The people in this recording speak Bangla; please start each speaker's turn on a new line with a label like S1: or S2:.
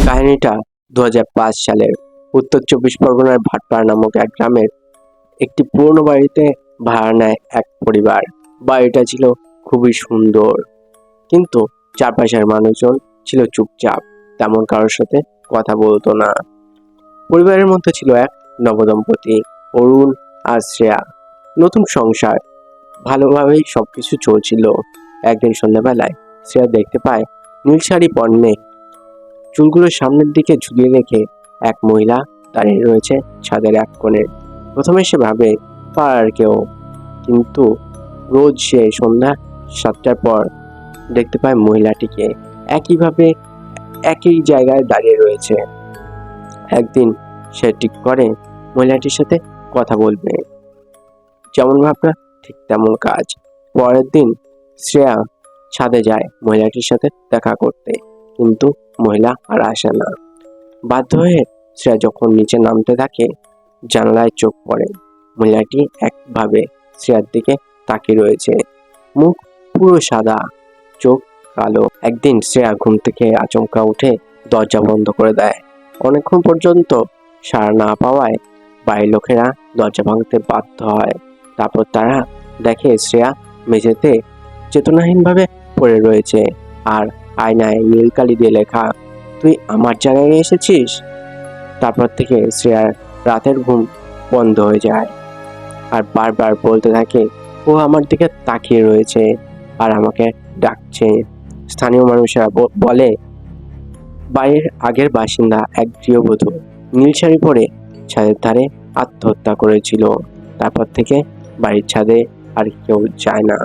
S1: কাহিনীটা 2005 সালের উত্তর চব্বিশ পরগনার ভাটপাড়া নামক এক গ্রামের একটি পুরনো বাড়িতে ভাড়া নেয় এক পরিবার। বাড়িটা ছিল খুবই সুন্দর, কিন্তু চারপাশের মানুষজন ছিল চুপচাপ, তেমন কারোর সাথে কথা বলতো না। পরিবারের মধ্যে ছিল এক নবদম্পতি, অরুণ আর শ্রেয়া। নতুন সংসার, ভালোভাবেই সবকিছু চলছিল। একদিন সন্ধ্যাবেলায় শ্রেয়া দেখতে পায় নীল শাড়ি পরনে চুলগুলো সামনের দিকে ঝুলিয়ে রেখে এক মহিলা দাঁড়িয়ে রয়েছে ছাদের এক কোণে। প্রথমে সে ভাবে পাড়ার কেউ, কিন্তু রোজ সে সন্ধ্যা 7টার পর দেখতে পায় মহিলাটিকে একইভাবে একই জায়গায় দাঁড়িয়ে রয়েছে। একদিন সে ঠিক করে মহিলাটির সাথে কথা বলবে। যেমন ভাবনা ঠিক তেমন কাজ। পরের দিন শ্রেয়া ছাদে যায় মহিলাটির সাথে দেখা করতে, কিন্তু মহিলা আর আসে না। বাধ্য হয়ে শ্রেয়া যখন নিচে নামতে থাকে, জানালায় চোখ পড়ে। মহিলাটি একভাবে শ্রেয়ার দিকে তাকিয়ে রয়েছে, মুখ পুরো সাদা, চোখ কালো। একদিন শ্রেয়া ঘুম থেকে আচমকা উঠে দরজা বন্ধ করে দেয়। অনেকক্ষণ পর্যন্ত সাড়া না পাওয়ায় বাড়ির লোকেরা দরজা ভাঙতে বাধ্য হয়। তারপর তারা দেখে শ্রেয়া মেঝেতে চেতনাহীনভাবে পড়ে রয়েছে, আর আয়নায় নীল কালি দিয়ে লেখা, তুই আমার জায়গায় এসেছিস। তারপর থেকে শ্রেয়ার রাতের ঘুম বন্ধ হয়ে যায়, আর বারবার বলতে থাকে ও আমার দিকে তাকিয়ে রয়েছে আর আমাকে ডাকছে। স্থানীয় মানুষেরা বলে বাড়ির আগের বাসিন্দা এক গৃহবধূ নীল শাড়ি পরে ছাদের ধারে আত্মহত্যা করেছিল। তারপর থেকে বাড়ির ছাদে আর কেউ যায় না।